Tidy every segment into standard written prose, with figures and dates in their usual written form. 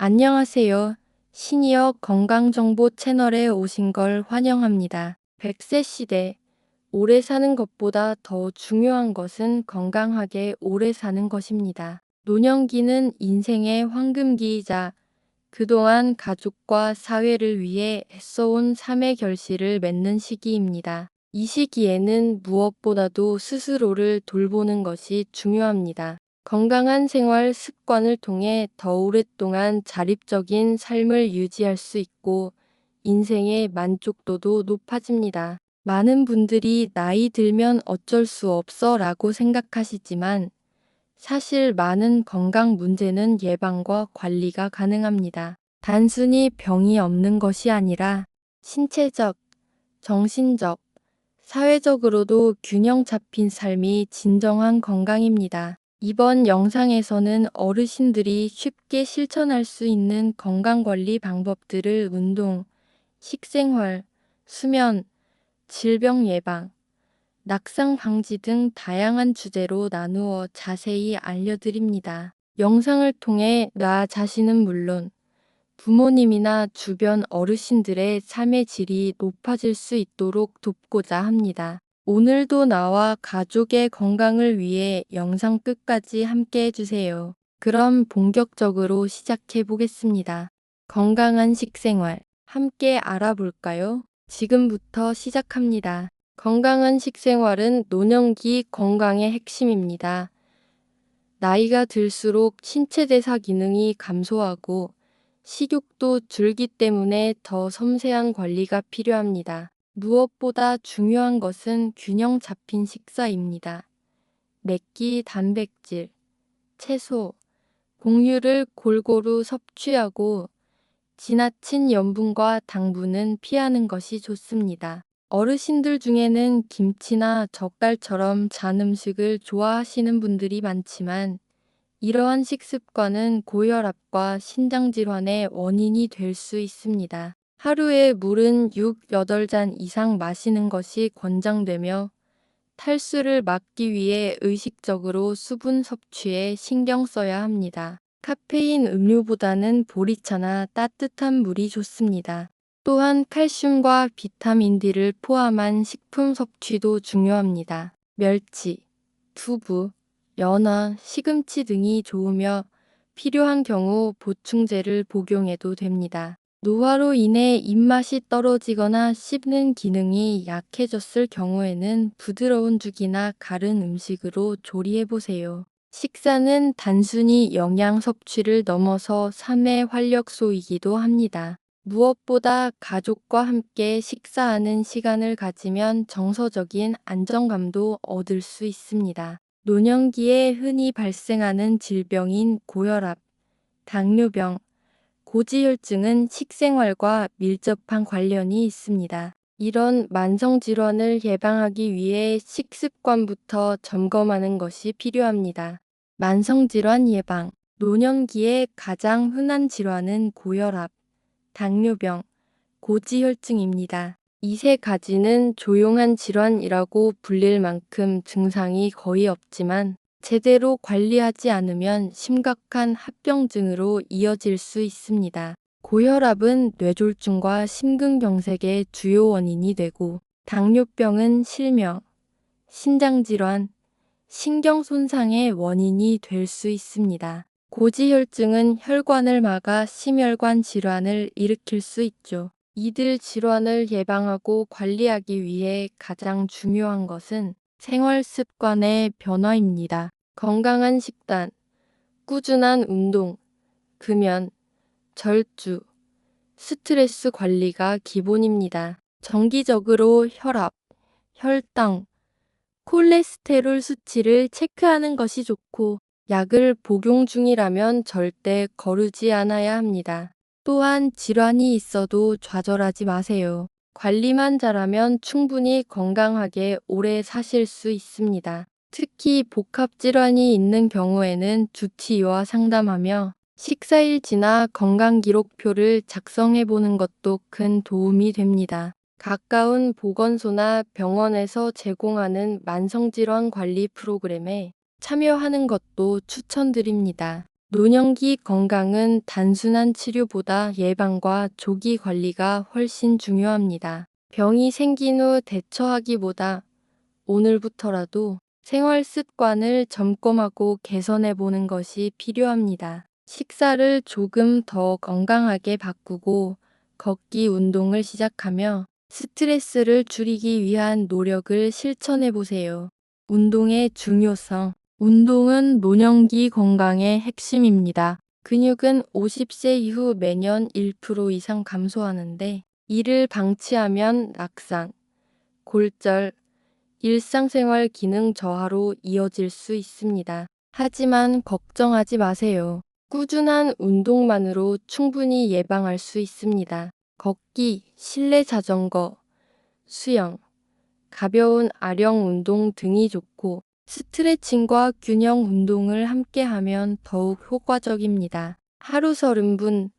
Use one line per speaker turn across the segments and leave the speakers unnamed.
안녕하세요. 시니어 건강정보 채널에 오신 걸 환영합니다. 100세 시대, 오래 사는 것보다 더 중요한 것은 건강하게 오래 사는 것입니다. 노년기는 인생의 황금기이자 그동안 가족과 사회를 위해 애써온 삶의 결실을 맺는 시기입니다. 이 시기에는 무엇보다도 스스로를 돌보는 것이 중요합니다. 건강한 생활 습관을 통해 더 오랫동안 자립적인 삶을 유지할 수 있고 인생의 만족도도 높아집니다. 많은 분들이 나이 들면 어쩔 수 없어 라고 생각하시지만 사실 많은 건강 문제는 예방과 관리가 가능합니다. 단순히 병이 없는 것이 아니라 신체적, 정신적, 사회적으로도 균형 잡힌 삶이 진정한 건강입니다. 이번 영상에서는 어르신들이 쉽게 실천할 수 있는 건강관리 방법들을 운동, 식생활, 수면, 질병 예방, 낙상 방지 등 다양한 주제로 나누어 자세히 알려드립니다. 영상을 통해 나 자신은 물론 부모님이나 주변 어르신들의 삶의 질이 높아질 수 있도록 돕고자 합니다. 오늘도 나와 가족의 건강을 위해 영상 끝까지 함께 해주세요. 그럼 본격적으로 시작해 보겠습니다. 건강한 식생활 함께 알아볼까요? 지금부터 시작합니다. 건강한 식생활은 노년기 건강의 핵심입니다. 나이가 들수록 신체 대사 기능이 감소하고 식욕도 줄기 때문에 더 섬세한 관리가 필요합니다. 무엇보다 중요한 것은 균형 잡힌 식사입니다. 맵기, 단백질, 채소, 곡류를 골고루 섭취하고 지나친 염분과 당분은 피하는 것이 좋습니다. 어르신들 중에는 김치나 젓갈처럼 잔 음식을 좋아하시는 분들이 많지만 이러한 식습관은 고혈압과 신장질환의 원인이 될 수 있습니다. 하루에 물은 6, 8잔 이상 마시는 것이 권장되며 탈수를 막기 위해 의식적으로 수분 섭취에 신경 써야 합니다. 카페인 음료보다는 보리차나 따뜻한 물이 좋습니다. 또한 칼슘과 비타민 D를 포함한 식품 섭취도 중요합니다. 멸치, 두부, 연어, 시금치 등이 좋으며 필요한 경우 보충제를 복용해도 됩니다. 노화로 인해 입맛이 떨어지거나 씹는 기능이 약해졌을 경우에는 부드러운 죽이나 가른 음식으로 조리해보세요. 식사는 단순히 영양 섭취를 넘어서 삶의 활력소이기도 합니다. 무엇보다 가족과 함께 식사하는 시간을 가지면 정서적인 안정감도 얻을 수 있습니다. 노년기에 흔히 발생하는 질병인 고혈압, 당뇨병, 고지혈증은 식생활과 밀접한 관련이 있습니다. 이런 만성질환을 예방하기 위해 식습관부터 점검하는 것이 필요합니다. 만성질환 예방. 노년기에 가장 흔한 질환은 고혈압, 당뇨병, 고지혈증입니다. 이 세 가지는 조용한 질환이라고 불릴 만큼 증상이 거의 없지만 제대로 관리하지 않으면 심각한 합병증으로 이어질 수 있습니다. 고혈압은 뇌졸중과 심근경색의 주요 원인이 되고 당뇨병은 실명, 신장질환, 신경손상의 원인이 될 수 있습니다. 고지혈증은 혈관을 막아 심혈관 질환을 일으킬 수 있죠. 이들 질환을 예방하고 관리하기 위해 가장 중요한 것은 생활 습관의 변화입니다. 건강한 식단, 꾸준한 운동, 금연, 절주, 스트레스 관리가 기본입니다. 정기적으로 혈압, 혈당, 콜레스테롤 수치를 체크하는 것이 좋고 약을 복용 중이라면 절대 거르지 않아야 합니다. 또한 질환이 있어도 좌절하지 마세요. 관리만 잘하면 충분히 건강하게 오래 사실 수 있습니다. 특히 복합질환이 있는 경우에는 주치의와 상담하며 식사일지나 건강기록표를 작성해 보는 것도 큰 도움이 됩니다. 가까운 보건소나 병원에서 제공하는 만성질환 관리 프로그램에 참여하는 것도 추천드립니다. 노년기 건강은 단순한 치료보다 예방과 조기 관리가 훨씬 중요합니다. 병이 생긴 후 대처하기보다 오늘부터라도 생활 습관을 점검하고 개선해 보는 것이 필요합니다. 식사를 조금 더 건강하게 바꾸고 걷기 운동을 시작하며 스트레스를 줄이기 위한 노력을 실천해 보세요. 운동의 중요성. 운동은 노년기 건강의 핵심입니다. 근육은 50세 이후 매년 1% 이상 감소하는데 이를 방치하면 낙상, 골절, 일상생활 기능 저하로 이어질 수 있습니다. 하지만 걱정하지 마세요. 꾸준한 운동만으로 충분히 예방할 수 있습니다. 걷기, 실내 자전거, 수영, 가벼운 아령 운동 등이 좋고 스트레칭과 균형 운동을 함께하면 더욱 효과적입니다. 하루 30분,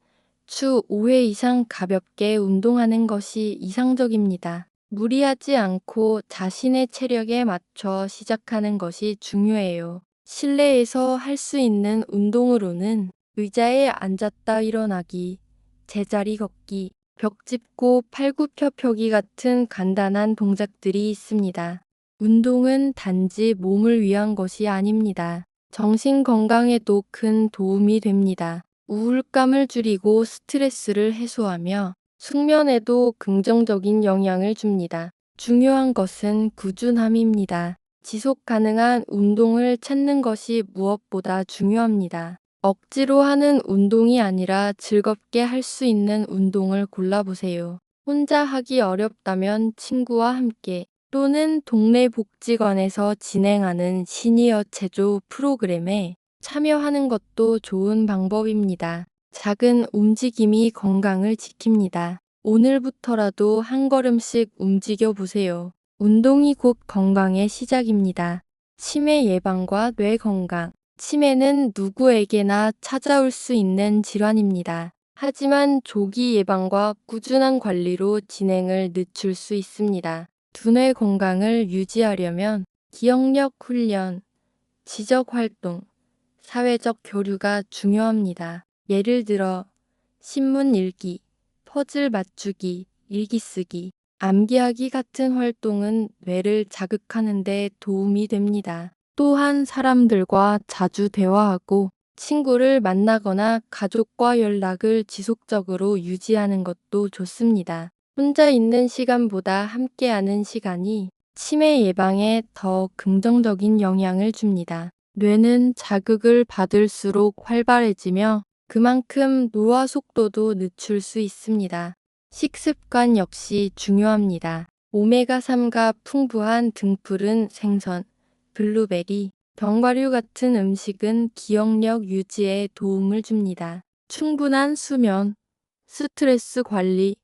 주 5회 이상 가볍게 운동하는 것이 이상적입니다. 무리하지 않고 자신의 체력에 맞춰 시작하는 것이 중요해요. 실내에서 할 수 있는 운동으로는 의자에 앉았다 일어나기, 제자리 걷기, 벽 짚고 팔굽혀펴기 같은 간단한 동작들이 있습니다. 운동은 단지 몸을 위한 것이 아닙니다. 정신 건강에도 큰 도움이 됩니다. 우울감을 줄이고 스트레스를 해소하며 숙면에도 긍정적인 영향을 줍니다. 중요한 것은 꾸준함입니다. 지속 가능한 운동을 찾는 것이 무엇보다 중요합니다. 억지로 하는 운동이 아니라 즐겁게 할 수 있는 운동을 골라보세요. 혼자 하기 어렵다면 친구와 함께 또는 동네 복지관에서 진행하는 시니어 체조 프로그램에 참여하는 것도 좋은 방법입니다. 작은 움직임이 건강을 지킵니다. 오늘부터라도 한 걸음씩 움직여 보세요. 운동이 곧 건강의 시작입니다. 치매 예방과 뇌 건강. 치매는 누구에게나 찾아올 수 있는 질환입니다. 하지만 조기 예방과 꾸준한 관리로 진행을 늦출 수 있습니다. 두뇌 건강을 유지하려면 기억력 훈련, 지적 활동, 사회적 교류가 중요합니다. 예를 들어 신문 읽기, 퍼즐 맞추기, 일기 쓰기, 암기하기 같은 활동은 뇌를 자극하는 데 도움이 됩니다. 또한 사람들과 자주 대화하고 친구를 만나거나 가족과 연락을 지속적으로 유지하는 것도 좋습니다. 혼자 있는 시간보다 함께하는 시간이 치매 예방에 더 긍정적인 영향을 줍니다. 뇌는 자극을 받을수록 활발해지며 그만큼 노화 속도도 늦출 수 있습니다. 식습관 역시 중요합니다. 오메가3가 풍부한 등푸른 생선, 블루베리, 견과류 같은 음식은 기억력 유지에 도움을 줍니다. 충분한 수면, 스트레스 관리,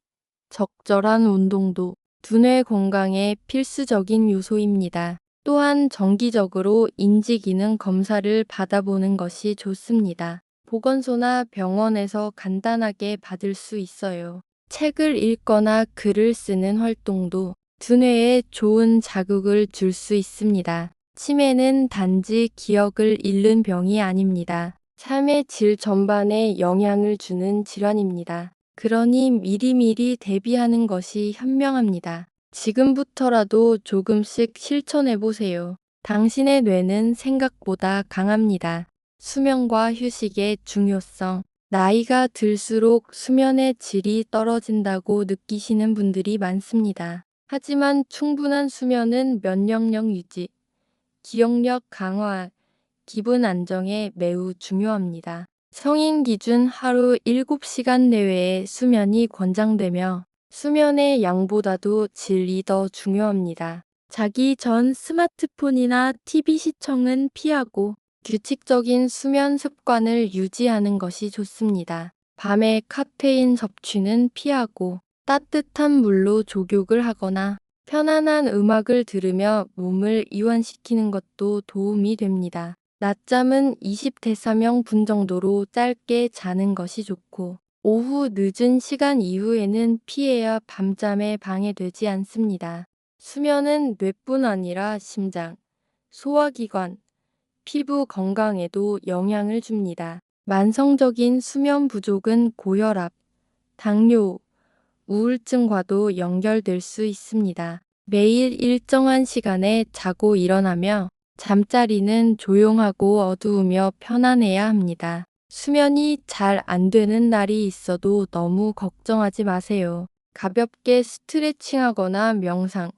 적절한 운동도 두뇌 건강에 필수적인 요소입니다. 또한 정기적으로 인지기능 검사를 받아보는 것이 좋습니다. 보건소나 병원에서 간단하게 받을 수 있어요. 책을 읽거나 글을 쓰는 활동도 두뇌에 좋은 자극을 줄 수 있습니다. 치매는 단지 기억을 잃는 병이 아닙니다. 삶의 질 전반에 영향을 주는 질환입니다. 그러니 미리미리 대비하는 것이 현명합니다. 지금부터라도 조금씩 실천해 보세요. 당신의 뇌는 생각보다 강합니다. 수면과 휴식의 중요성. 나이가 들수록 수면의 질이 떨어진다고 느끼시는 분들이 많습니다. 하지만 충분한 수면은 면역력 유지, 기억력 강화, 기분 안정에 매우 중요합니다. 성인 기준 하루 7시간 내외의 수면이 권장되며 수면의 양보다도 질이 더 중요합니다. 자기 전 스마트폰이나 TV 시청은 피하고 규칙적인 수면 습관을 유지하는 것이 좋습니다. 밤에 카페인 섭취는 피하고 따뜻한 물로 족욕을 하거나 편안한 음악을 들으며 몸을 이완시키는 것도 도움이 됩니다. 낮잠은 20대사명 분 정도로 짧게 자는 것이 좋고 오후 늦은 시간 이후에는 피해야 밤잠에 방해되지 않습니다. 수면은 뇌뿐 아니라 심장, 소화기관, 피부 건강에도 영향을 줍니다. 만성적인 수면 부족은 고혈압, 당뇨, 우울증과도 연결될 수 있습니다. 매일 일정한 시간에 자고 일어나며 잠자리는 조용하고 어두우며 편안해야 합니다. 수면이 잘 안 되는 날이 있어도 너무 걱정하지 마세요. 가볍게 스트레칭하거나 명상,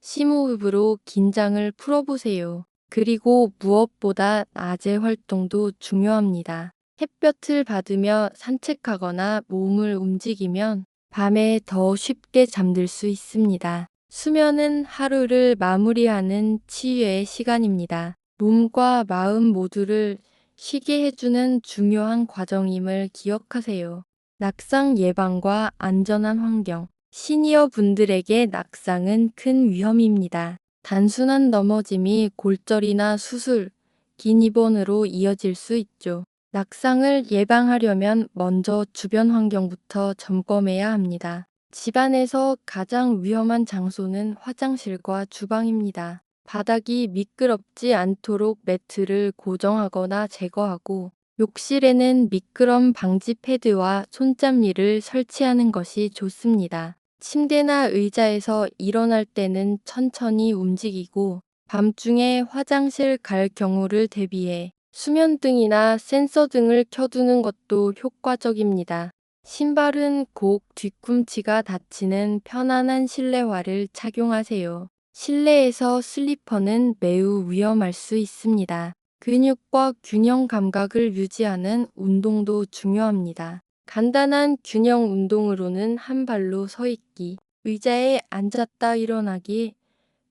심호흡으로 긴장을 풀어보세요. 그리고 무엇보다 낮의 활동도 중요합니다. 햇볕을 받으며 산책하거나 몸을 움직이면 밤에 더 쉽게 잠들 수 있습니다. 수면은 하루를 마무리하는 치유의 시간입니다. 몸과 마음 모두를 쉬게 해주는 중요한 과정임을 기억하세요. 낙상 예방과 안전한 환경. 시니어 분들에게 낙상은 큰 위험입니다. 단순한 넘어짐이 골절이나 수술, 긴 입원으로 이어질 수 있죠. 낙상을 예방하려면 먼저 주변 환경부터 점검해야 합니다. 집안에서 가장 위험한 장소는 화장실과 주방입니다. 바닥이 미끄럽지 않도록 매트를 고정하거나 제거하고, 욕실에는 미끄럼 방지 패드와 손잡이를 설치하는 것이 좋습니다. 침대나 의자에서 일어날 때는 천천히 움직이고, 밤중에 화장실 갈 경우를 대비해 수면등이나 센서 등을 켜두는 것도 효과적입니다. 신발은 꼭 뒤꿈치가 닫히는 편안한 실내화를 착용하세요. 실내에서 슬리퍼는 매우 위험할 수 있습니다. 근육과 균형 감각을 유지하는 운동도 중요합니다. 간단한 균형 운동으로는 한 발로 서 있기, 의자에 앉았다 일어나기,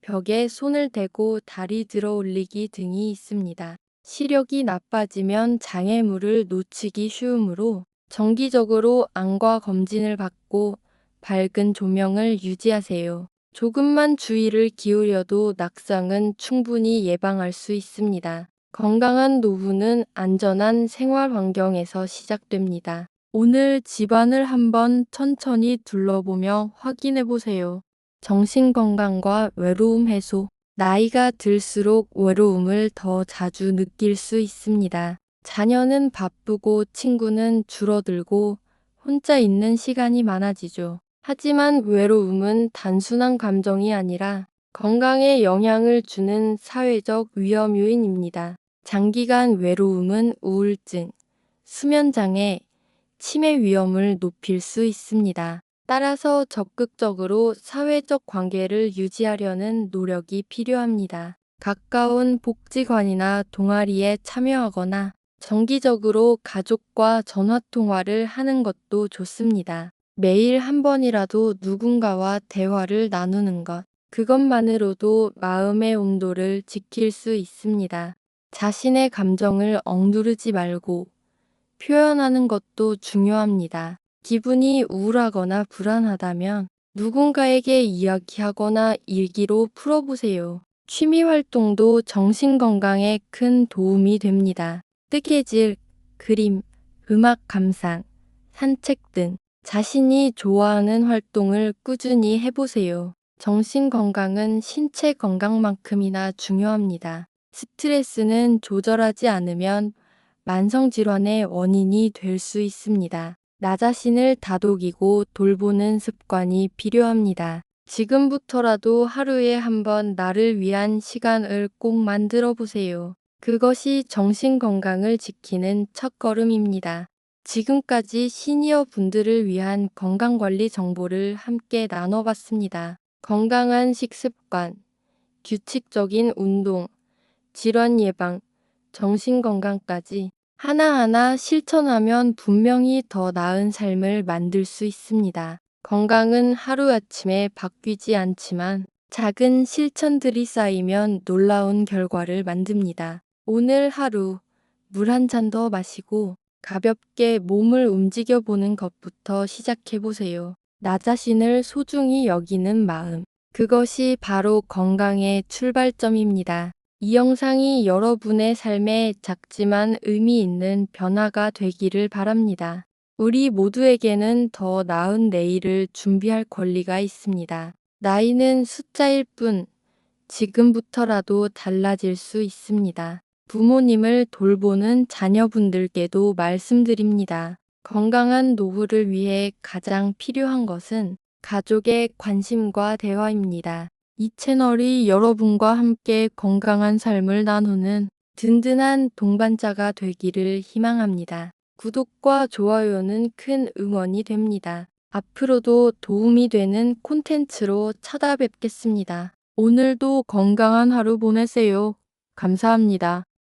벽에 손을 대고 다리 들어 올리기 등이 있습니다. 시력이 나빠지면 장애물을 놓치기 쉬우므로 정기적으로 안과 검진을 받고 밝은 조명을 유지하세요. 조금만 주의를 기울여도 낙상은 충분히 예방할 수 있습니다. 건강한 노후는 안전한 생활 환경에서 시작됩니다. 오늘 집안을 한번 천천히 둘러보며 확인해 보세요. 정신건강과 외로움 해소. 나이가 들수록 외로움을 더 자주 느낄 수 있습니다. 자녀는 바쁘고 친구는 줄어들고 혼자 있는 시간이 많아지죠. 하지만 외로움은 단순한 감정이 아니라 건강에 영향을 주는 사회적 위험 요인입니다. 장기간 외로움은 우울증, 수면장애, 치매 위험을 높일 수 있습니다. 따라서 적극적으로 사회적 관계를 유지하려는 노력이 필요합니다. 가까운 복지관이나 동아리에 참여하거나 정기적으로 가족과 전화통화를 하는 것도 좋습니다. 매일 한 번이라도 누군가와 대화를 나누는 것, 그것만으로도 마음의 온도를 지킬 수 있습니다. 자신의 감정을 억누르지 말고 표현하는 것도 중요합니다. 기분이 우울하거나 불안하다면 누군가에게 이야기하거나 일기로 풀어보세요. 취미 활동도 정신 건강에 큰 도움이 됩니다. 뜨개질, 그림, 음악 감상, 산책 등 자신이 좋아하는 활동을 꾸준히 해보세요. 정신 건강은 신체 건강만큼이나 중요합니다. 스트레스는 조절하지 않으면 만성질환의 원인이 될 수 있습니다. 나 자신을 다독이고 돌보는 습관이 필요합니다. 지금부터라도 하루에 한 번 나를 위한 시간을 꼭 만들어 보세요. 그것이 정신 건강을 지키는 첫걸음입니다. 지금까지 시니어 분들을 위한 건강관리 정보를 함께 나눠봤습니다. 건강한 식습관, 규칙적인 운동, 질환 예방, 정신 건강까지 하나하나 실천하면 분명히 더 나은 삶을 만들 수 있습니다. 건강은 하루아침에 바뀌지 않지만 작은 실천들이 쌓이면 놀라운 결과를 만듭니다. 오늘 하루 물 한 잔 더 마시고 가볍게 몸을 움직여 보는 것부터 시작해 보세요. 나 자신을 소중히 여기는 마음. 그것이 바로 건강의 출발점입니다. 이 영상이 여러분의 삶에 작지만 의미 있는 변화가 되기를 바랍니다. 우리 모두에게는 더 나은 내일을 준비할 권리가 있습니다. 나이는 숫자일 뿐, 지금부터라도 달라질 수 있습니다. 부모님을 돌보는 자녀분들께도 말씀드립니다. 건강한 노후를 위해 가장 필요한 것은 가족의 관심과 대화입니다. 이 채널이 여러분과 함께 건강한 삶을 나누는 든든한 동반자가 되기를 희망합니다. 구독과 좋아요는 큰 응원이 됩니다. 앞으로도 도움이 되는 콘텐츠로 찾아뵙겠습니다. 오늘도 건강한 하루 보내세요. 감사합니다.